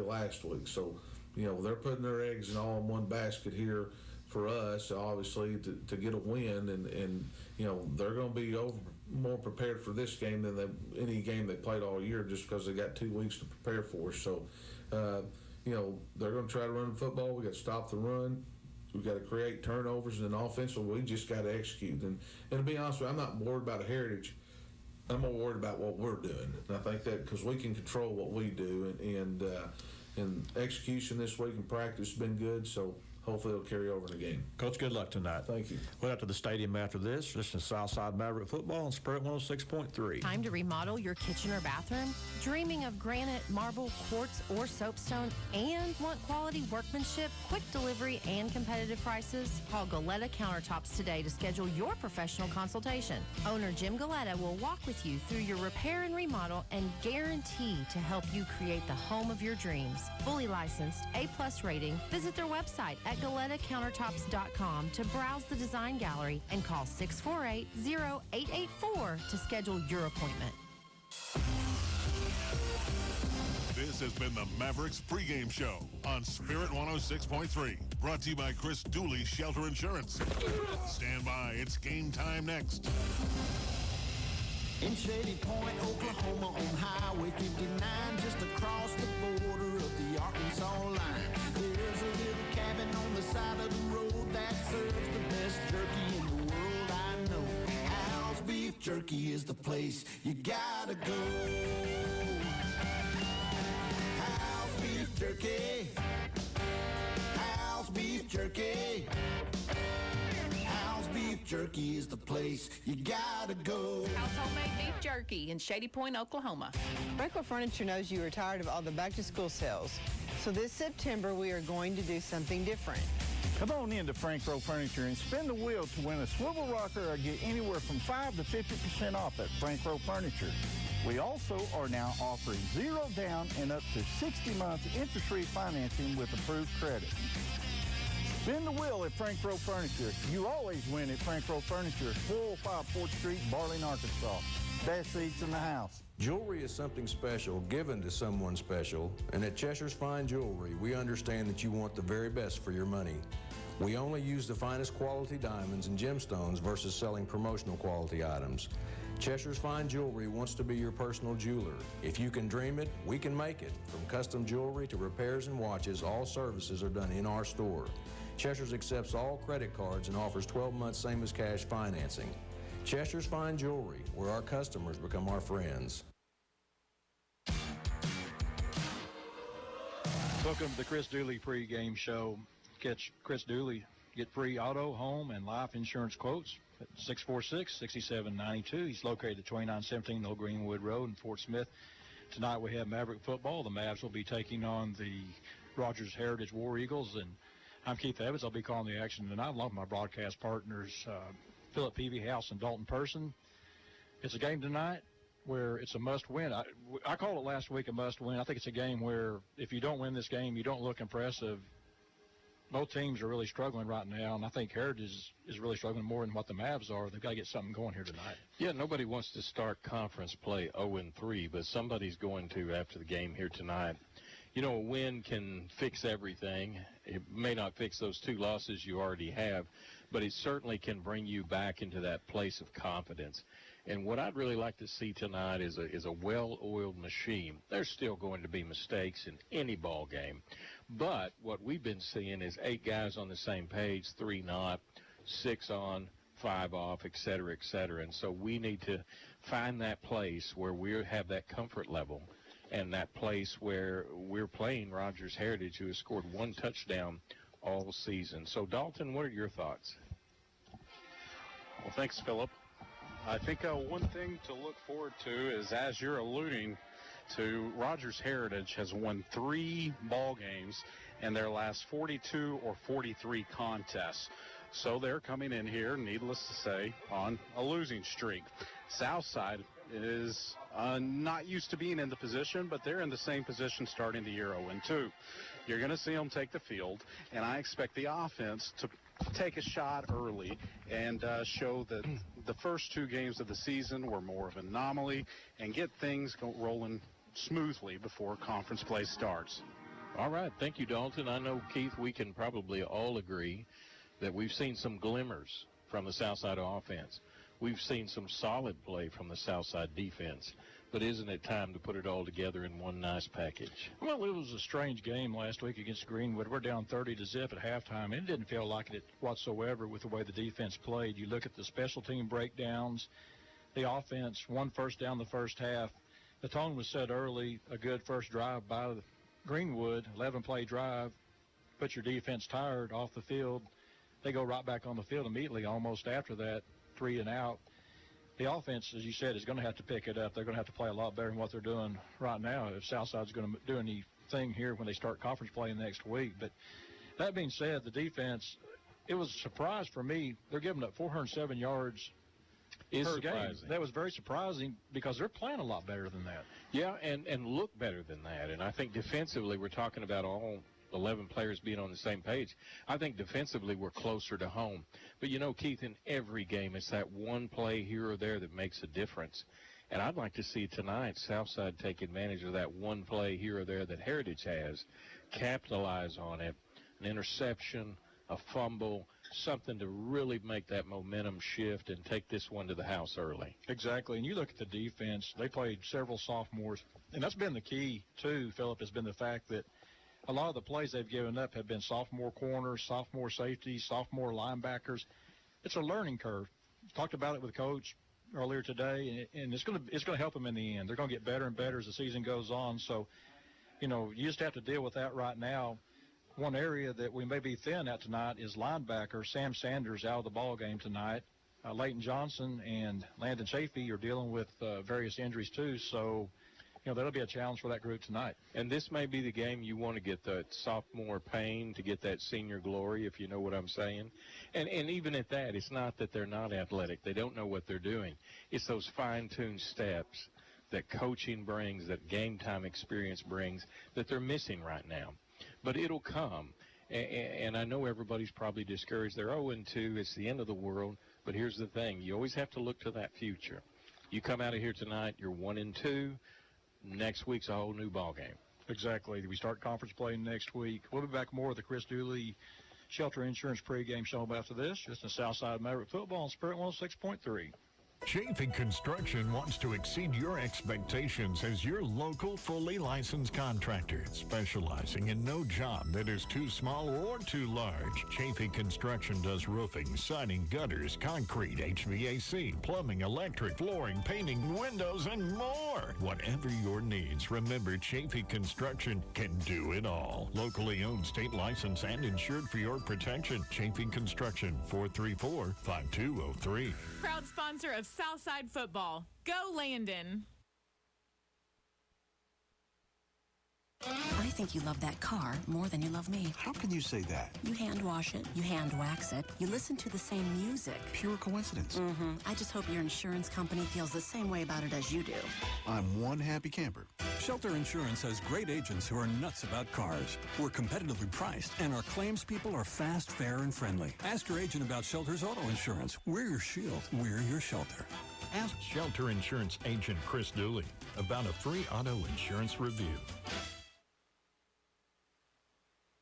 last week. So, they're putting their eggs all in one basket here for us, obviously, to get a win, and they're going to be more prepared for this game than any game they played all year, just because they got 2 weeks to prepare for. So, they're going to try to run the football. We got to stop the run. We've got to create turnovers, and then offensively, we just got to execute. And to be honest with you, I'm not worried about a Heritage. I'm more worried about what we're doing. And I think that because we can control what we do, and execution this week in practice has been good, so hopefully it'll carry over in the game. Coach, good luck tonight. Thank you. We'll out to the stadium after this. Listen to Southside Maverick Football on Spirit 106.3. Time to remodel your kitchen or bathroom? Dreaming of granite, marble, quartz, or soapstone, and want quality workmanship, quick delivery, and competitive prices? Call Galetta Countertops today to schedule your professional consultation. Owner Jim Galetta will walk with you through your repair and remodel and guarantee to help you create the home of your dreams. Fully licensed, A+ rating. Visit their website at GalettaCountertops.com to browse the design gallery and call 648-0884 to schedule your appointment. This has been the Mavericks pregame show on Spirit 106.3. Brought to you by Chris Dooley Shelter Insurance. Stand by. It's game time next. In Shady Point, Oklahoma on Highway 59, just across the border of the Arkansas line, there's a little cabin on the side of the road that serves the best jerky in the world I know. Hal's Beef Jerky is the place you gotta go. Hal's Beef Jerky. Hal's Beef Jerky. Hal's Beef Jerky is the place you gotta go. House Homemade Beef Jerky in Shady Point, Oklahoma. Franco Furniture knows you are tired of all the back-to-school sales. So this September, we are going to do something different. Come on in to Franco Furniture and spin the wheel to win a swivel rocker or get anywhere from 5 to 50% off at Franco Furniture. We also are now offering 0 down and up to 60 months interest-free financing with approved credit. Spin the wheel at Franco Furniture. You always win at Franco Furniture, 405 4th Street, Barling, Arkansas. Best seats in the house. Jewelry is something special given to someone special, and at Cheshire's Fine Jewelry, we understand that you want the very best for your money. We only use the finest quality diamonds and gemstones versus selling promotional quality items. Cheshire's Fine Jewelry wants to be your personal jeweler. If you can dream it, we can make it. From custom jewelry to repairs and watches, all services are done in our store. Cheshire's accepts all credit cards and offers 12 months same-as-cash financing. Cheshire's Fine Jewelry, where our customers become our friends. Welcome to the Chris Dooley pregame show. Catch Chris Dooley. Get free auto, home, and life insurance quotes at 646-6792. He's located at 2917 Old Greenwood Road in Fort Smith. Tonight we have Maverick football. The Mavs will be taking on the Rogers Heritage War Eagles, and I'm Keith Evans. I'll be calling the action tonight along with my broadcast partners, Philip Peavyhouse and Dalton Person. It's a game tonight where it's a must-win. I called it last week a must-win. I think it's a game where if you don't win this game, you don't look impressive. Both teams are really struggling right now, and I think Heritage is really struggling more than what the Mavs are. They've got to get something going here tonight. Yeah, nobody wants to start conference play 0-3, but somebody's going to after the game here tonight. You know, a win can fix everything. It may not fix those 2 losses you already have, but it certainly can bring you back into that place of confidence. And what I'd really like to see tonight is a well-oiled machine. There's still going to be mistakes in any ball game, but what we've been seeing is 8 guys on the same page, 3 not, 6 on, 5 off, et cetera, et cetera. And so we need to find that place where we have that comfort level and that place where we're playing Rogers Heritage, who has scored 1 touchdown all season. So, Dalton, what are your thoughts? Well, thanks, Philip. I think one thing to look forward to is, as you're alluding to, Rogers Heritage has won 3 ball games in their last 42 or 43 contests. So they're coming in here, needless to say, on a losing streak. Southside is not used to being in the position, but they're in the same position starting the year 0-2. You're going to see them take the field, and I expect the offense to take a shot early and show that the first 2 games of the season were more of an anomaly and get things rolling smoothly before conference play starts. All right. Thank you, Dalton. I know, Keith, we can probably all agree that we've seen some glimmers from the Southside offense. We've seen some solid play from the Southside defense. But isn't it time to put it all together in one nice package? Well, it was a strange game last week against Greenwood. We're down 30-0 at halftime. It didn't feel like it whatsoever with the way the defense played. You look at the special team breakdowns, the offense, 1 first down the first half. The tone was set early, a good first drive by Greenwood, 11-play drive, put your defense tired off the field. They go right back on the field immediately almost after that, 3 and out. The offense, as you said, is going to have to pick it up. They're going to have to play a lot better than what they're doing right now if Southside's going to do anything here when they start conference play next week. But that being said, the defense, it was a surprise for me. They're giving up 407 yards per game. That was very surprising because they're playing a lot better than that. Yeah, and look better than that. And I think defensively we're talking about all 11 players being on the same page. I think defensively we're closer to home. But, you know, Keith, in every game it's that one play here or there that makes a difference. And I'd like to see tonight Southside take advantage of that one play here or there that Heritage has, capitalize on it, an interception, a fumble, something to really make that momentum shift and take this one to the house early. Exactly. And you look at the defense, they played several sophomores. And that's been the key, too, Philip, has been the fact that a lot of the plays they've given up have been sophomore corners, sophomore safeties, sophomore linebackers. It's a learning curve. Talked about it with Coach earlier today, and it's going to help them in the end. They're going to get better and better as the season goes on. So, you know, you just have to deal with that right now. One area that we may be thin at tonight is linebacker. Sam Sanders out of the ball game tonight. Leighton Johnson and Landon Chafee are dealing with various injuries too. So, you know, that'll be a challenge for that group tonight. And this may be the game you want to get that sophomore pain to get that senior glory, if you know what I'm saying. And even at that, it's not that they're not athletic. They don't know what they're doing. It's those fine-tuned steps that coaching brings, that game time experience brings, that they're missing right now. But it'll come. And I know everybody's probably discouraged. They're 0-2. It's the end of the world. But here's the thing. You always have to look to that future. You come out of here tonight, you're 1-2. Next week's a whole new ball game. Exactly. We start conference play next week. We'll be back more with the Chris Dooley Shelter Insurance pregame show after this. Just in Southside Maverick Football on Spirit 106.3. Chafee Construction wants to exceed your expectations as your local, fully licensed contractor, specializing in no job that is too small or too large. Chafee Construction does roofing, siding, gutters, concrete, HVAC, plumbing, electric, flooring, painting, windows, and more. Whatever your needs, remember Chafee Construction can do it all. Locally owned, state licensed, and insured for your protection. Chafee Construction, 434-5203. Proud sponsor of Southside Football. Go Landon. I think you love that car more than you love me. How can you say that? You hand wash it, you hand wax it, you listen to the same music. Pure coincidence. I just hope your insurance company feels the same way about it as you do. I'm one happy camper. Shelter Insurance has great agents who are nuts about cars. We're competitively priced, and our claims people are fast, fair, and friendly. Ask your agent about Shelter's auto insurance. We're your shield. We're your shelter. Ask Shelter Insurance agent Chris Dooley about a free auto insurance review.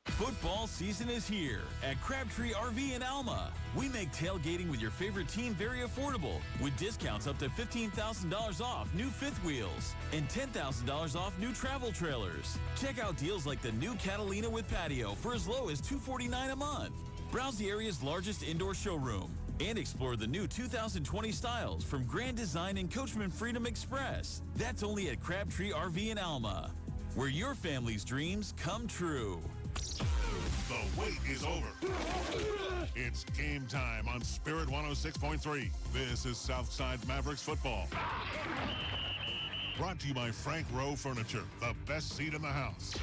Football season is here at Crabtree RV in Alma. We make tailgating with your favorite team very affordable with discounts up to $15,000 off new fifth wheels and $10,000 off new travel trailers. Check out deals like the new Catalina with patio for as low as $249 a month. Browse the area's largest indoor showroom and explore the new 2020 styles from Grand Design and Coachman Freedom Express. That's only at Crabtree RV in Alma, where your family's dreams come true. The wait is over. It's game time on Spirit 106.3. This is Southside Mavericks football. Brought to you by Frank Rowe Furniture, the best seat in the house.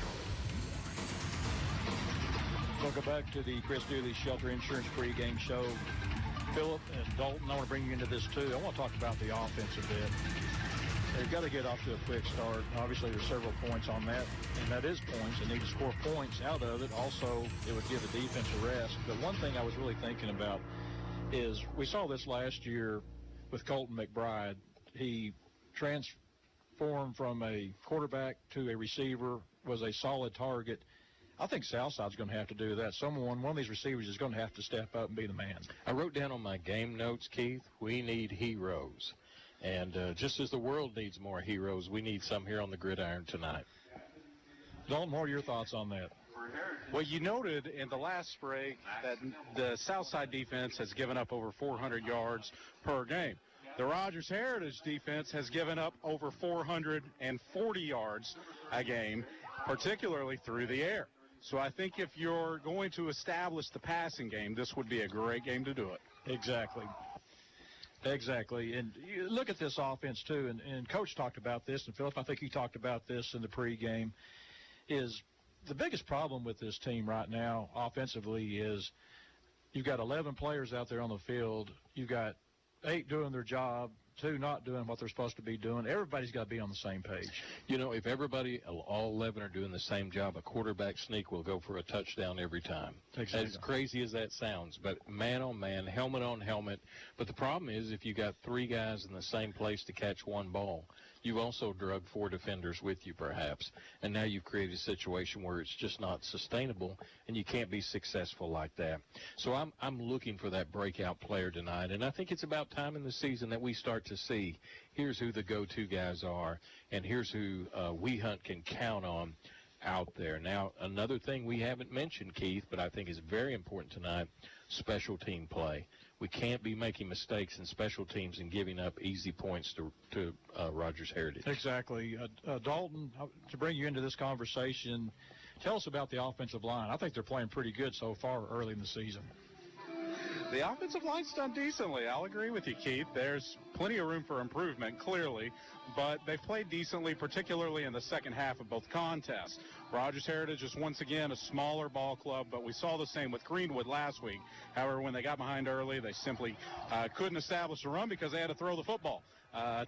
Welcome back to the Chris Dooley Shelter Insurance pregame show. Philip and Dalton, I want to bring you into this too. I want to talk about the offense a bit. They've got to get off to a quick start. Obviously, there's several points on that, and that is points. They need to score points out of it. Also, it would give the defense a rest. But one thing I was really thinking about is we saw this last year with Colton McBride. He transformed from a quarterback to a receiver, was a solid target. I think Southside's going to have to do that. One of these receivers is going to have to step up and be the man. I wrote down on my game notes, Keith, we need heroes. And just as the world needs more heroes, we need some here on the gridiron tonight. Dalton, what are your thoughts on that? Well, you noted in the last break that the Southside defense has given up over 400 yards per game. The Rogers Heritage defense has given up over 440 yards a game, particularly through the air. So I think if you're going to establish the passing game, this would be a great game to do it. Exactly. And you look at this offense, too, and Coach talked about this, and Philip, I think you talked about this in the pregame, is the biggest problem with this team right now offensively is you've got 11 players out there on the field. You've got 8 doing their job, 2 not doing what they're supposed to be doing. Everybody's got to be on the same page. You know, if everybody, all 11 are doing the same job, a quarterback sneak will go for a touchdown every time. Exactly. As crazy as that sounds, but man on man, helmet on helmet. But the problem is if you got 3 guys in the same place to catch one ball, you've also drugged 4 defenders with you perhaps, and now you've created a situation where it's just not sustainable, and you can't be successful like that. So I'm looking for that breakout player tonight, and I think it's about time in the season that we start to see here's who the go-to guys are, and here's who we Hunt can count on out there. Now, another thing we haven't mentioned, Keith, but I think is very important tonight, special team play. We can't be making mistakes in special teams and giving up easy points to Rogers Heritage. Exactly. Dalton, to bring you into this conversation, tell us about the offensive line. I think they're playing pretty good so far early in the season. The offensive line's done decently. I'll agree with you, Keith. There's plenty of room for improvement, clearly, but they've played decently, particularly in the second half of both contests. Rogers Heritage is once again a smaller ball club, but we saw the same with Greenwood last week. However, when they got behind early, they simply couldn't establish a run because they had to throw the football.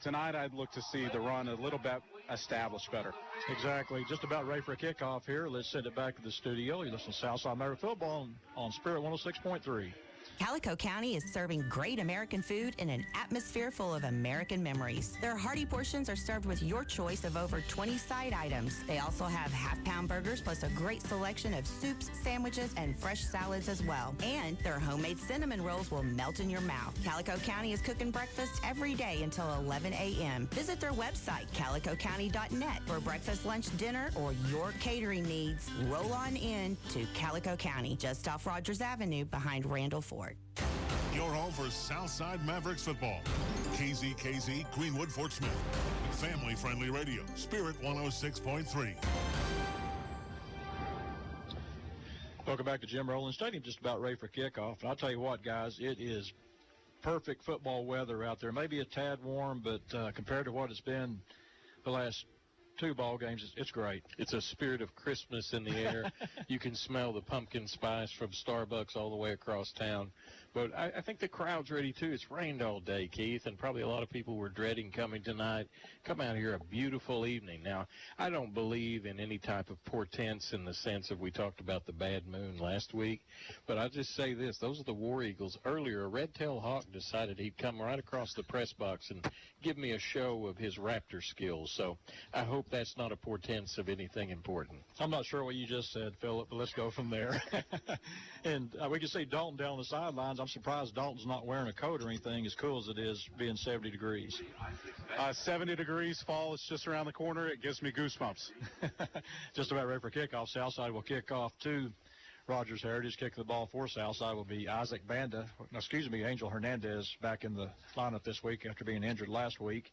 Tonight, I'd look to see the run a little bit established better. Exactly. Just about ready for a kickoff here. Let's send it back to the studio. You listen to Southside Maverick Football on Spirit 106.3. Calico County is serving great American food in an atmosphere full of American memories. Their hearty portions are served with your choice of over 20 side items. They also have half-pound burgers plus a great selection of soups, sandwiches, and fresh salads as well. And their homemade cinnamon rolls will melt in your mouth. Calico County is cooking breakfast every day until 11 a.m. Visit their website, calicocounty.net, for breakfast, lunch, dinner, or your catering needs. Roll on in to Calico County, just off Rogers Avenue behind Randall Ford. Your home for Southside Mavericks football. KZKZ, Greenwood, Fort Smith. Family-friendly radio, Spirit 106.3. Welcome back to Jim Rowland Stadium, just about ready for kickoff. And I'll tell you what, guys, it is perfect football weather out there. Maybe a tad warm, but compared to what it's been the last 2 ball games, it's great. It's a spirit of Christmas in the air. You can smell the pumpkin spice from Starbucks all the way across town. But I think the crowd's ready, too. It's rained all day, Keith, and probably a lot of people were dreading coming tonight. Come out here, a beautiful evening. Now, I don't believe in any type of portents in the sense of we talked about the bad moon last week, but I'll just say this. Those are the War Eagles. Earlier, a red-tailed hawk decided he'd come right across the press box and give me a show of his raptor skills. So I hope that's not a portent of anything important. I'm not sure what you just said, Philip, but let's go from there. And we can see Dalton down on the sidelines. I'm surprised Dalton's not wearing a coat or anything, as cool as it is being 70 degrees. 70 degrees, fall is just around the corner. It gives me goosebumps. Just about ready for kickoff. Southside will kick off to Rogers Heritage. Kicking the ball for Southside will be Angel Hernandez back in the lineup this week after being injured last week.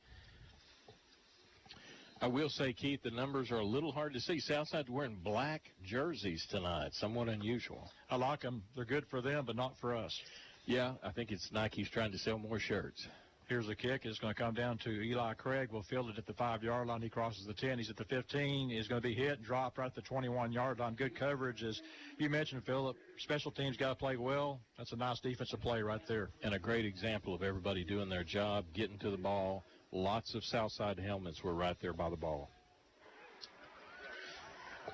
I will say, Keith, the numbers are a little hard to see. Southside's wearing black jerseys tonight, somewhat unusual. I like them. They're good for them, but not for us. Yeah, I think it's Nike's trying to sell more shirts. Here's the kick. It's going to come down to Eli Craig. We'll field it at the 5-yard line. He crosses the 10. He's at the 15. He's going to be hit and dropped right at the 21-yard line. Good coverage. As you mentioned, Philip, special teams got to play well. That's a nice defensive play right there. And a great example of everybody doing their job, getting to the ball. Lots of Southside helmets were right there by the ball.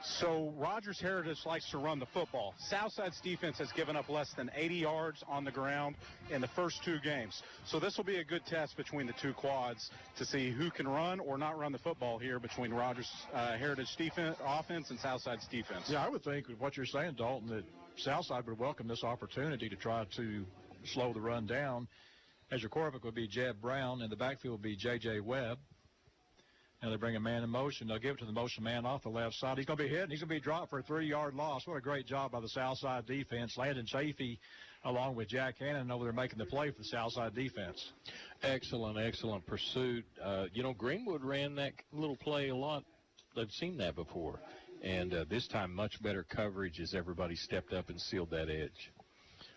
So Rogers Heritage likes to run the football. Southside's defense has given up less than 80 yards on the ground in the first 2 games. So this will be a good test between the 2 quads to see who can run or not run the football here between Rogers Heritage offense and Southside's defense. Yeah, I would think with what you're saying, Dalton, that Southside would welcome this opportunity to try to slow the run down. As your quarterback would be Jeb Brown, and the backfield would be J.J. Webb. Now they bring a man in motion. They'll give it to the motion man off the left side. He's going to be hit, and he's going to be dropped for a 3-yard loss. What a great job by the Southside defense. Landon Chafee, along with Jack Hannon, over there making the play for the Southside defense. Excellent pursuit. Greenwood ran that little play a lot. They've seen that before. And this time, much better coverage as everybody stepped up and sealed that edge.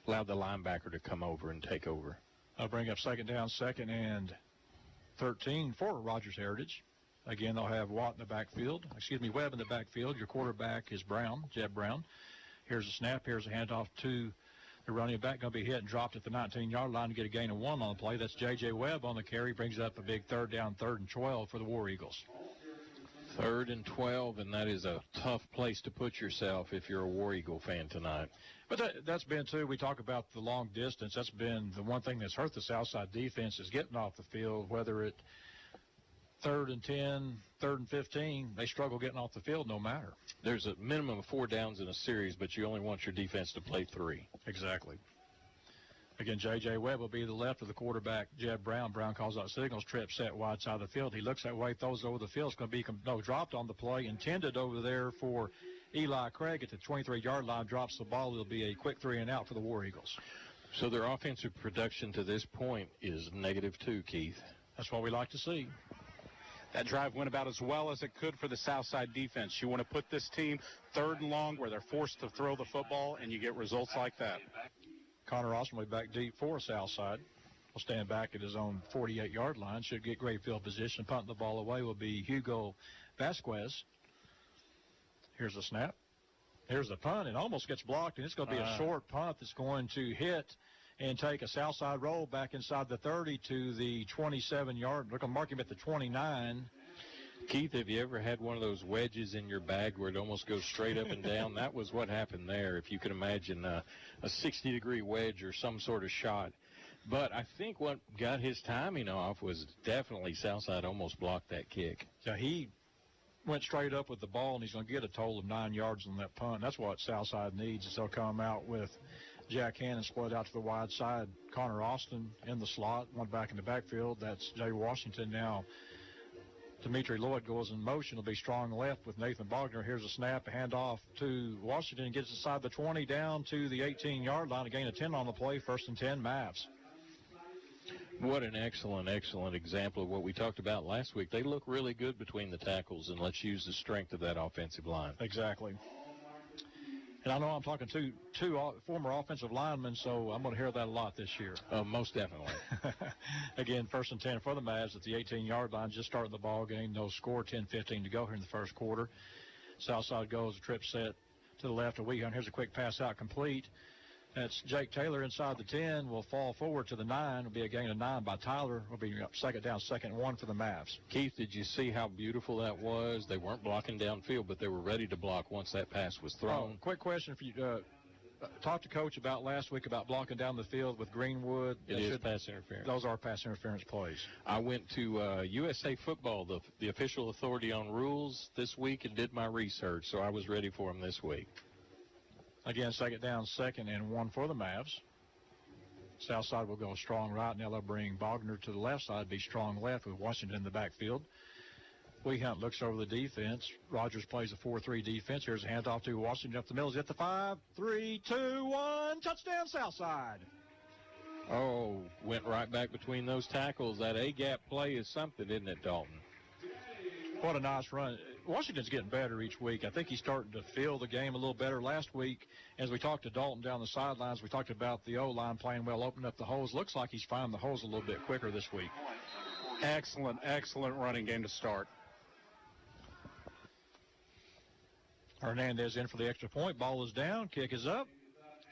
Allowed the linebacker to come over and take over. I'll bring up 2nd down, 2nd and 13 for Rogers Heritage. Again, they'll have Webb in the backfield. Your quarterback is Brown, Jeb Brown. Here's a snap. Here's a handoff to the running back. Going to be hit and dropped at the 19-yard line to get a gain of 1 on the play. That's J.J. Webb on the carry. Brings up a big 3rd down, 3rd and 12 for the War Eagles. 3rd and 12, and that is a tough place to put yourself if you're a War Eagle fan tonight. But that's been, too, we talk about the long distance. That's been the one thing that's hurt the Southside defense is getting off the field, whether it 3rd and 10, 3rd and 15, they struggle getting off the field no matter. There's a minimum of 4 downs in a series, but you only want your defense to play 3. Exactly. Again, J.J. Webb will be the left of the quarterback, Jeb Brown. Brown calls out signals, trip, set, wide side of the field. He looks that way, throws over the field. It's going to be dropped on the play, intended over there for Eli Craig at the 23-yard line, drops the ball. It'll be a quick 3 and out for the War Eagles. So their offensive production to this point is -2, Keith. That's what we like to see. That drive went about as well as it could for the Southside defense. You want to put this team 3rd and long where they're forced to throw the football, and you get results like that. Connor Austin will be back deep for Southside. Will stand back at his own 48-yard line. Should get great field position. Punting the ball away will be Hugo Vasquez. Here's a snap. Here's the punt. It almost gets blocked, and it's going to be a short punt that's going to hit and take a Southside roll back inside the 30 to the 27-yard. They're going to mark him at the 29. Keith, have you ever had one of those wedges in your bag where it almost goes straight up and down? That was what happened there, if you can imagine a 60-degree wedge or some sort of shot. But I think what got his timing off was definitely Southside almost blocked that kick. Yeah, he went straight up with the ball, and he's going to get a total of 9 yards on that punt. That's what Southside needs, is they'll come out with Jack Hannon split out to the wide side. Connor Austin in the slot, one back in the backfield. That's Jay Washington now. Dimitri Lloyd goes in motion. It'll be strong left with Nathan Bogner. Here's a snap, a handoff to Washington. Gets inside the 20 down to the 18-yard line. A gain of 10 on the play. 1st and 10, Mavs. What an excellent example of what we talked about last week. They look really good between the tackles, and let's use the strength of that offensive line. Exactly. And I know I'm talking to two former offensive linemen, so I'm going to hear that a lot this year. Most definitely. Again, 1st and 10 for the Mavs at the 18-yard line, just starting the ball game. No score, 10-15 to go here in the first quarter. Southside goes, a trip set to the left of Wehunt. Here's a quick pass out complete. That's Jake Taylor inside the 10. Will fall forward to the 9. Will be a gain of 9 by Tyler. Will be 2nd down, 2nd and 1 for the Mavs. Keith, did you see how beautiful that was? They weren't blocking downfield, but they were ready to block once that pass was thrown. Quick question for you. Talked to Coach about last week about blocking down the field with Greenwood. It is pass interference. Those are pass interference plays. I went to USA Football, the official authority on rules, this week and did my research, so I was ready for them this week. Again, 2nd down, 2nd and 1 for the Mavs. Southside will go strong right. Now they'll bring Bogner to the left side, be strong left with Washington in the backfield. Wehunt looks over the defense. Rogers plays a 4-3 defense. Here's a handoff to Washington up the middle. He's at the 5, 3, 2, 1. Touchdown, Southside. Oh, went right back between those tackles. That A-gap play is something, isn't it, Dalton? What a nice run. Washington's getting better each week. I think he's starting to feel the game a little better. Last week, as we talked to Dalton down the sidelines, we talked about the O-line playing well, opening up the holes. Looks like he's finding the holes a little bit quicker this week. Excellent running game to start. Hernandez in for the extra point. Ball is down. Kick is up.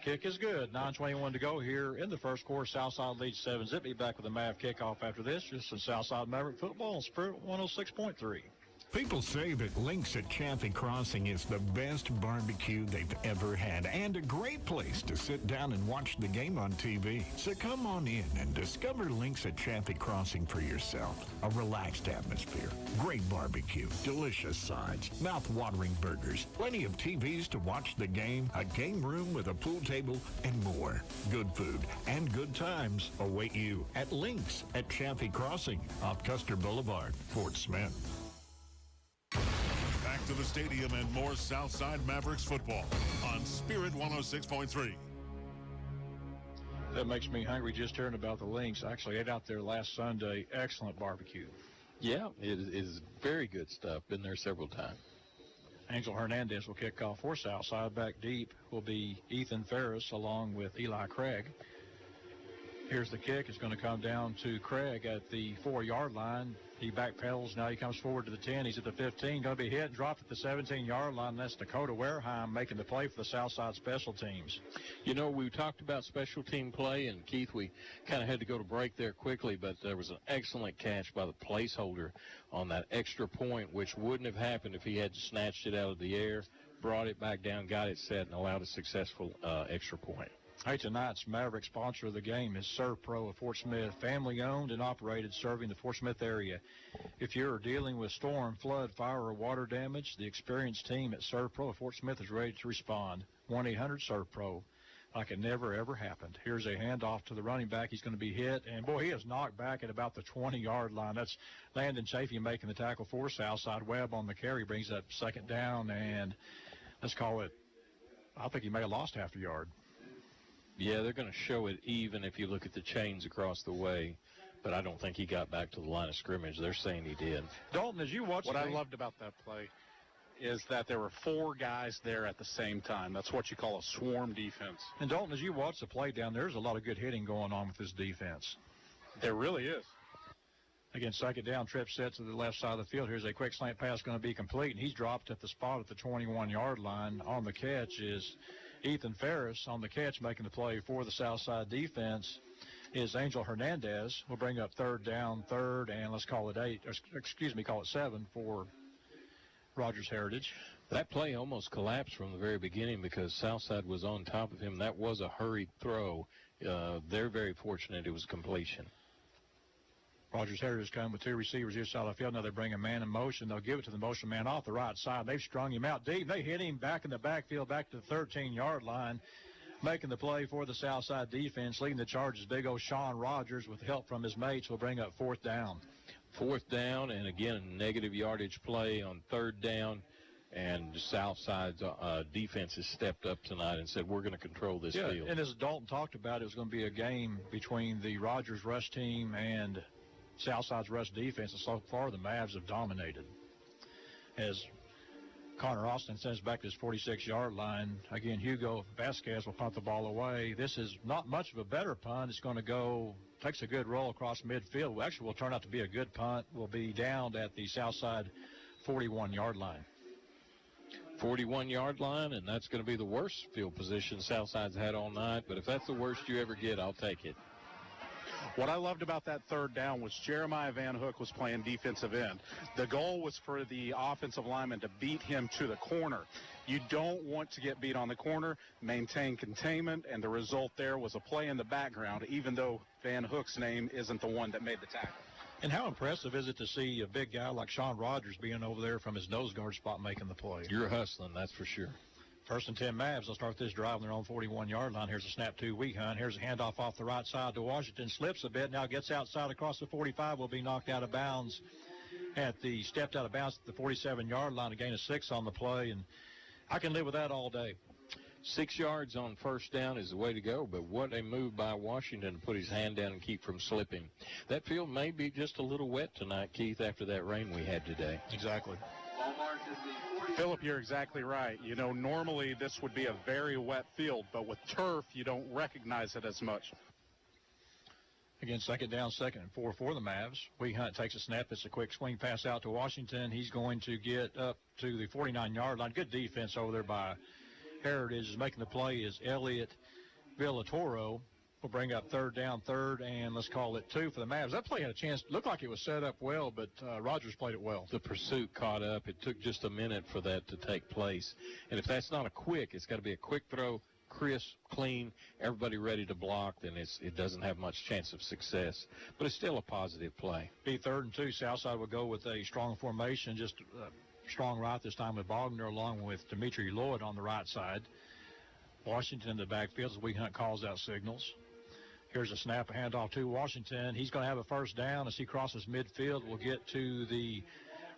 Kick is good. 9:21 to go here in the first quarter. Southside leads 7-zip. Be back with the Mav kickoff after this. Just in Southside Maverick football on Spirit 106.3. People say that Links at Chaffee Crossing is the best barbecue they've ever had and a great place to sit down and watch the game on TV. So come on in and discover Links at Chaffee Crossing for yourself. A relaxed atmosphere, great barbecue, delicious sides, mouth-watering burgers, plenty of TVs to watch the game, a game room with a pool table, and more. Good food and good times await you at Links at Chaffee Crossing off Custer Boulevard, Fort Smith. Back to the stadium and more Southside Mavericks football on Spirit 106.3. That makes me hungry just hearing about the Lynx. I actually ate out there last Sunday. Excellent barbecue. Yeah, it is very good stuff. Been there several times. Angel Hernandez will kick off for Southside. Back deep will be Ethan Ferris along with Eli Craig. Here's the kick. It's going to come down to Craig at the 4-yard line. He backpedals. Now he comes forward to the 10. He's at the 15. Going to be hit and dropped at the 17-yard line. That's Dakota Wareheim making the play for the Southside special teams. You know, we talked about special team play, and Keith, we kind of had to go to break there quickly, but there was an excellent catch by the placeholder on that extra point, which wouldn't have happened if he had snatched it out of the air, brought it back down, got it set, and allowed a successful extra point. Hey, tonight's Maverick sponsor of the game is ServPro of Fort Smith, family-owned and operated, serving the Fort Smith area. If you're dealing with storm, flood, fire, or water damage, the experienced team at ServPro of Fort Smith is ready to respond. 1-800-ServPro, like it never, ever happened. Here's a handoff to the running back. He's going to be hit, and, boy, he is knocked back at about the 20-yard line. That's Landon Chafee making the tackle for Southside. Webb on the carry brings that second down, and let's call it, I think he may have lost half a yard. Yeah, they're going to show it even if you look at the chains across the way, but I don't think he got back to the line of scrimmage. They're saying he did. Dalton, as you watch what I loved about that play is that there were 4 guys there at the same time. That's what you call a swarm defense. And Dalton, as you watch the play down, there's a lot of good hitting going on with this defense. There really is. Again, second down, trip set to the left side of the field. Here's a quick slant pass going to be complete, and he's dropped at the spot at the 21-yard line. On the catch is Ethan Ferris. On the catch, making the play for the Southside defense is Angel Hernandez. We'll bring up third down, and let's call it 7 for Rogers Heritage. That play almost collapsed from the very beginning because Southside was on top of him. That was a hurried throw. They're very fortunate it was completion. Rogers Heritage come with 2 receivers here side of the field. Now they bring a man in motion. They'll give it to the motion man off the right side. They've strung him out deep. They hit him back in the backfield, back to the 13-yard line, making the play for the Southside defense. Leading the charge is big old Sean Rogers with help from his mates. Will bring up 4th down. 4th down, and again, a negative yardage play on 3rd down. And Southside's defense has stepped up tonight and said, we're going to control this field. And as Dalton talked about, it was going to be a game between the Rogers rush team and Southside's rush defense, and so far the Mavs have dominated. As Connor Austin sends back to his 46-yard line, again, Hugo Vasquez will punt the ball away. This is not much of a better punt. It's going to go, takes a good roll across midfield. Actually, will turn out to be a good punt. Will be down at the Southside 41-yard line. 41-yard line, and that's going to be the worst field position Southside's had all night. But if that's the worst you ever get, I'll take it. What I loved about that 3rd down was Jeremiah Van Hook was playing defensive end. The goal was for the offensive lineman to beat him to the corner. You don't want to get beat on the corner, maintain containment, and the result there was a play in the background, even though Van Hook's name isn't the one that made the tackle. And how impressive is it to see a big guy like Sean Rogers being over there from his nose guard spot making the play? You're hustling, that's for sure. 1st and 10 Mavs. They'll start this drive on their own 41-yard line. Here's a snap to Weak Hunt. Here's a handoff off the right side to Washington. Slips a bit. Now gets outside across the 45. Will be knocked out of bounds stepped out of bounds at the 47-yard line. A gain of 6 on the play, and I can live with that all day. 6 yards on 1st down is the way to go, but what a move by Washington to put his hand down and keep from slipping. That field may be just a little wet tonight, Keith, after that rain we had today. Exactly. Philip, you're exactly right. You know, normally this would be a very wet field, but with turf, you don't recognize it as much. Again, 2nd down, 2nd and 4 for the Mavs. Weak Hunt takes a snap. It's a quick swing pass out to Washington. He's going to get up to the 49-yard line. Good defense over there by Heritage. Is making the play is Elliot Villatoro will bring up third down, third, and let's call it 2 for the Mavs. That play had a chance. Looked like it was set up well, but Rogers played it well. The pursuit caught up. It took just a minute for that to take place. And if that's not a quick, it's got to be a quick throw, crisp, clean, everybody ready to block, then it doesn't have much chance of success. But it's still a positive play. Be 3rd and 2. Southside will go with a strong formation, just strong right this time with Bogner along with Dimitri Lloyd on the right side. Washington in the backfield as Wee Hunt calls out signals. Here's a snap, a handoff to Washington. He's going to have a first down as he crosses midfield. We'll get to the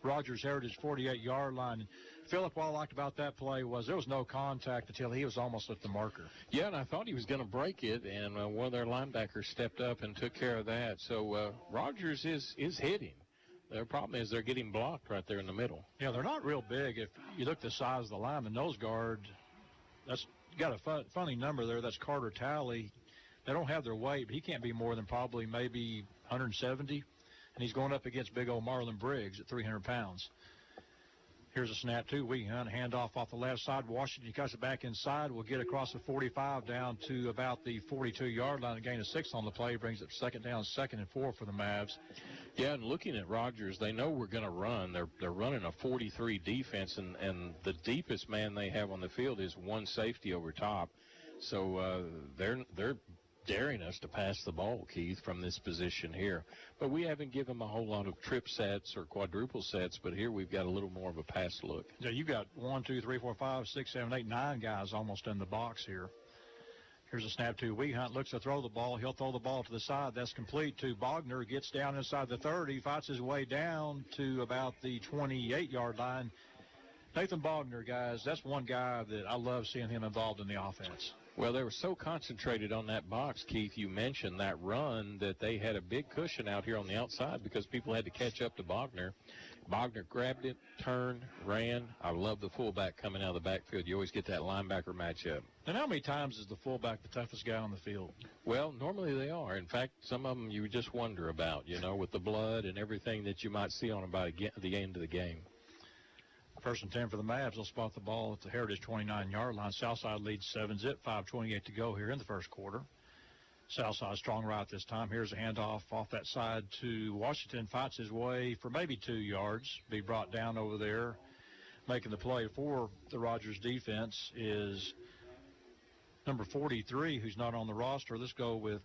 Rogers Heritage 48-yard line. Philip, what I liked about that play was there was no contact until he was almost at the marker. Yeah, and I thought he was going to break it, and one of their linebackers stepped up and took care of that. So Rogers is hitting. Their problem is they're getting blocked right there in the middle. Yeah, they're not real big. If you look at the size of the line, the nose guard, that's got a funny number there. That's Carter Talley. They don't have their weight, but he can't be more than probably maybe 170. And he's going up against big old Marlon Briggs at 300 pounds. Here's a snap to Wee Hunt. Handoff off the left side. Washington cuts it back inside. We'll get across the 45 down to about the 42-yard line. A gain of 6 on the play. Brings it second down, 2nd and 4 for the Mavs. Yeah, and looking at Rogers, they know we're going to run. They're running a 43 defense, and the deepest man they have on the field is one safety over top. So they're daring us to pass the ball, Keith, from this position here. But we haven't given them a whole lot of trip sets or quadruple sets, but here we've got a little more of a pass look. Yeah, you got 1, 2, 3, 4, 5, 6, 7, 8, 9 guys almost in the box here. Here's a snap to Wee Hunt. Looks to throw the ball. He'll throw the ball to the side. That's complete to Bogner. Gets down inside the 30. Fights his way down to about the 28-yard line. Nathan Bogner, guys, that's one guy that I love seeing him involved in the offense. Well, they were so concentrated on that box, Keith, you mentioned that run, that they had a big cushion out here on the outside because people had to catch up to Bogner. Bogner grabbed it, turned, ran. I love the fullback coming out of the backfield. You always get that linebacker matchup. And how many times is the fullback the toughest guy on the field? Well, normally they are. In fact, some of them you just wonder about, with the blood and everything that you might see on them by the end of the game. 1st and 10 for the Mavs. They'll spot the ball at the Heritage 29-yard line. Southside leads 7-zip, 5:28 to go here in the first quarter. Southside strong right this time. Here's a handoff off that side to Washington. Fights his way for maybe 2 yards. Be brought down over there. Making the play for the Rogers defense is number 43, who's not on the roster. Let's go with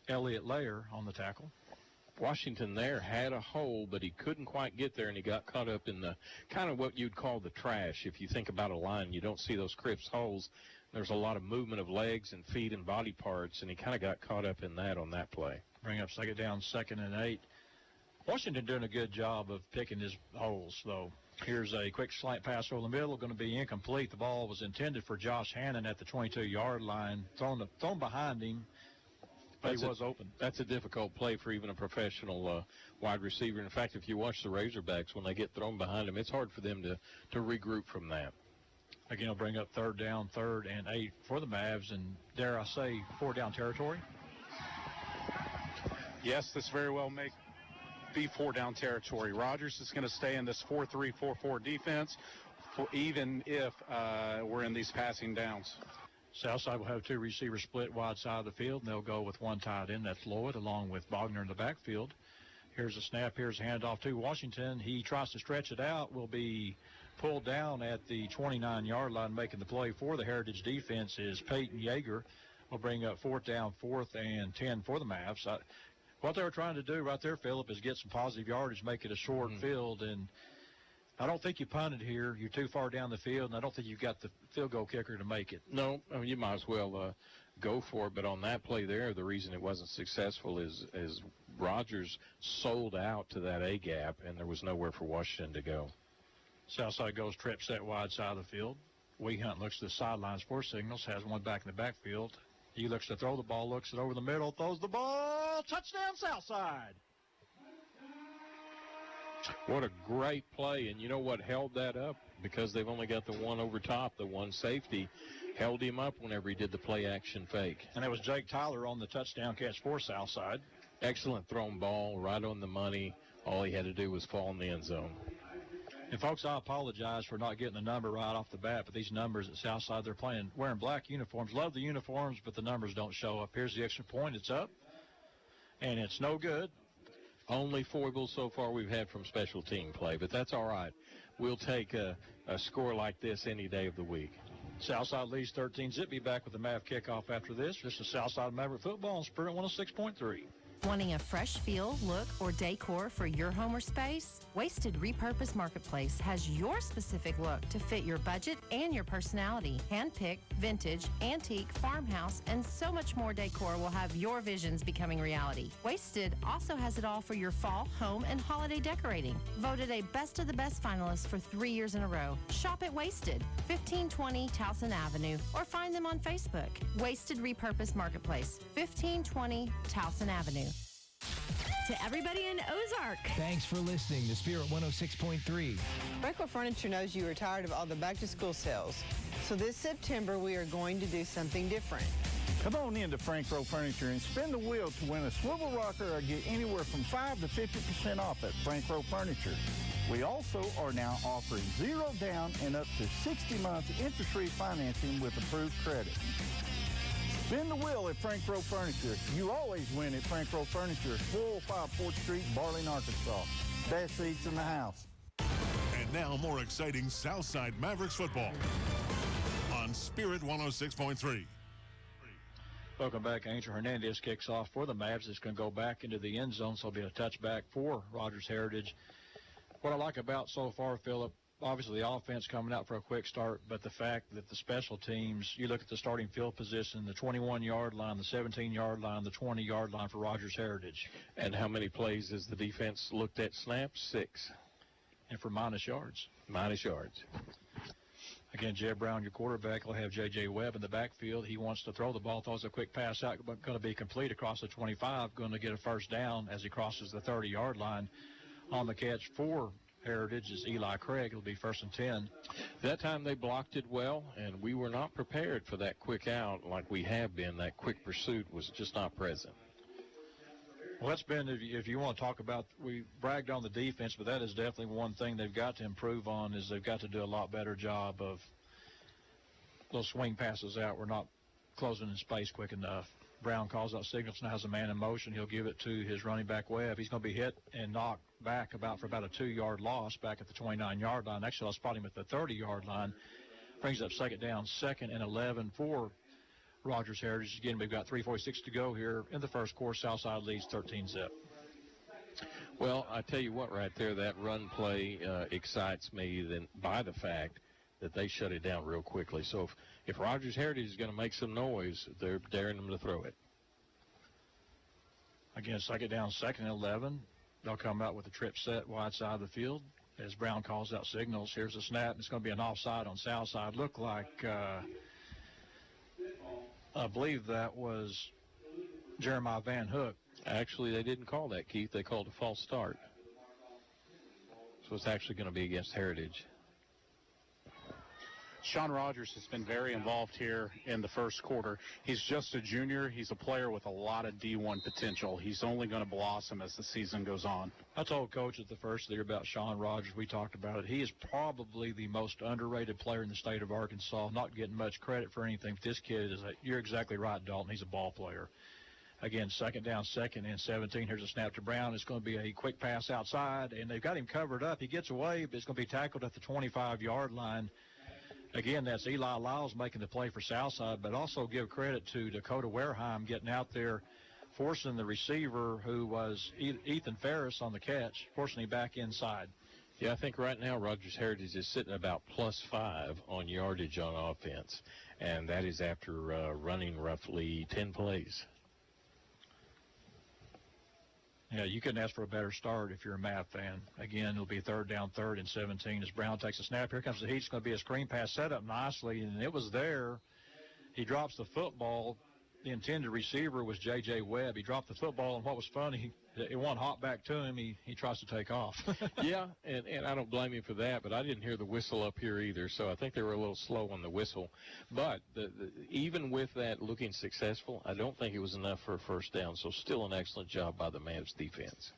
Elliott Lair on the tackle. Washington there had a hole, but he couldn't quite get there, and he got caught up in the kind of what you'd call the trash. If you think about a line, you don't see those crisp holes. There's a lot of movement of legs and feet and body parts, and he kind of got caught up in that on that play. Bring up second down, 2nd and 8. Washington doing a good job of picking his holes, though. Here's a quick slant pass over the middle, going to be incomplete. The ball was intended for Josh Hannon at the 22-yard line, thrown behind him. But he was open. That's a difficult play for even a professional wide receiver. In fact, if you watch the Razorbacks, when they get thrown behind them, it's hard for them to regroup from that. Again, he'll bring up 3rd down, 3rd and 8 for the Mavs, and dare I say, 4-down territory? Yes, this very well may be 4-down territory. Rogers is going to stay in this 4-3-4-4 defense, even if we're in these passing downs. Southside will have 2 receivers split wide side of the field, and they'll go with one tight end. That's Lloyd, along with Bogner in the backfield. Here's a snap. Here's a handoff to Washington. He tries to stretch it out. Will be pulled down at the 29-yard line. Making the play for the Heritage defense is Peyton Yeager. Will bring up 4th down, 4th and 10 for the Mavs. What they were trying to do right there, Phillip, is get some positive yardage, make it a short field, and I don't think you punted here. You're too far down the field, and I don't think you've got the field goal kicker to make it. No, I mean, you might as well go for it. But on that play there, the reason it wasn't successful is Rogers sold out to that A-gap, and there was nowhere for Washington to go. Southside goes trip set wide side of the field. Wee Hunt looks to the sidelines for signals, has one back in the backfield. He looks to throw the ball, looks it over the middle, throws the ball. Touchdown, Southside. What a great play, and you know what held that up? Because they've only got the one over top, the one safety, held him up whenever he did the play-action fake. And it was Jake Tyler on the touchdown catch for Southside. Excellent thrown ball, right on the money. All he had to do was fall in the end zone. And, folks, I apologize for not getting the number right off the bat, but these numbers at Southside, they're playing wearing black uniforms. Love the uniforms, but the numbers don't show up. Here's the extra point. It's up, and it's no good. Only foibles so far we've had from special team play, but that's all right. We'll take a score like this any day of the week. Southside leads 13-zip. Be back with the MAV kickoff after this. This is Southside Maverick Football on Spirit 106.3. Wanting a fresh feel, look, or decor for your home or space? Wasted Repurposed Marketplace has your specific look to fit your budget and your personality. Handpicked, vintage, antique, farmhouse, and so much more decor will have your visions becoming reality. Wasted also has it all for your fall, home, and holiday decorating. Voted a Best of the Best finalist for 3 years in a row. Shop at Wasted, 1520 Towson Avenue, or find them on Facebook. Wasted Repurposed Marketplace, 1520 Towson Avenue. To everybody in Ozark, thanks for listening to Spirit 106.3. Franco Furniture knows you are tired of all the back-to-school sales. So this September, we are going to do something different. Come on in to Franco Furniture and spin the wheel to win a swivel rocker or get anywhere from 5 to 50% off at Franco Furniture. We also are now offering 0 down and up to 60-month interest-free financing with approved credit. Spin the wheel at Franco Furniture. You always win at Franco Furniture, 405 4th Street, Barling, Arkansas. Best seats in the house. And now more exciting Southside Mavericks football on Spirit 106.3. Welcome back. Angel Hernandez kicks off for the Mavs. It's going to go back into the end zone, so it'll be a touchback for Rogers Heritage. What I like about so far, Philip, obviously the offense coming out for a quick start, but the fact that the special teams, you look at the starting field position, the 21-yard line, the 17-yard line, the 20-yard line for Rogers Heritage. And how many plays has the defense looked at snaps? 6. And for minus yards. Minus yards. Again, Jeb Brown, your quarterback, will have J.J. Webb in the backfield. He wants to throw the ball, throws a quick pass out, but going to be complete across the 25, going to get a first down as he crosses the 30-yard line. On the catch for Heritage is Eli Craig. It'll be 1st and 10. That time they blocked it well, and we were not prepared for that quick out like we have been. That quick pursuit was just not present. Well, that's been, if you want to talk about, we bragged on the defense, but that is definitely one thing they've got to improve on, is they've got to do a lot better job of those swing passes out. We're not closing in space quick enough. Brown calls out signals, now has a man in motion. He'll give it to his running back Webb. He's going to be hit and knocked back for about a 2-yard loss back at the 29-yard line. Actually, I'll spot him at the 30-yard line. Brings up 2nd down, 2nd and 11 for Rogers Heritage. Again, we've got 3:46 to go here in the first quarter. Southside leads 13-zip. Well, I tell you what, right there, that run play excites me by the fact that they shut it down real quickly. So if Rogers Heritage is going to make some noise, they're daring them to throw it. Again, 2nd down, 2nd and 11. They'll come out with a trip set wide side of the field as Brown calls out signals. Here's the snap. It's going to be an offside on Southside. Looked like, I believe that was Jeremiah Van Hook. Actually, they didn't call that, Keith. They called a false start. So it's actually going to be against Heritage. Sean Rogers has been very involved here in the first quarter. He's just a junior. He's a player with a lot of D1 potential. He's only going to blossom as the season goes on. I told Coach at the first year about Sean Rogers. We talked about it. He is probably the most underrated player in the state of Arkansas, not getting much credit for anything. This kid you're exactly right, Dalton. He's a ball player. Again, 2nd down, 2nd and 17. Here's a snap to Brown. It's going to be a quick pass outside, and they've got him covered up. He gets away, but it's going to be tackled at the 25-yard line. Again, that's Eli Lyles making the play for Southside, but also give credit to Dakota Wareheim getting out there, forcing the receiver, who was Ethan Ferris, on the catch, forcing him back inside. Yeah, I think right now Rogers Heritage is sitting about +5 on yardage on offense, and that is after running roughly 10 plays. Yeah, you couldn't ask for a better start if you're a Mav fan. Again, it'll be 3rd down, 3rd and 17 as Brown takes a snap. Here comes the heat. It's going to be a screen pass set up nicely, and it was there. He drops the football. The intended receiver was J.J. Webb. He dropped the football, and what was funny, it won't hop back to him. He tries to take off. Yeah, and I don't blame him for that, but I didn't hear the whistle up here either, so I think they were a little slow on the whistle. But even with that looking successful, I don't think it was enough for a first down, so still an excellent job by the Mavs defense.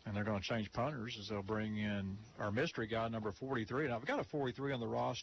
And they're going to change punters as they'll bring in our mystery guy, number 43. Now, I've got a 43 on the roster.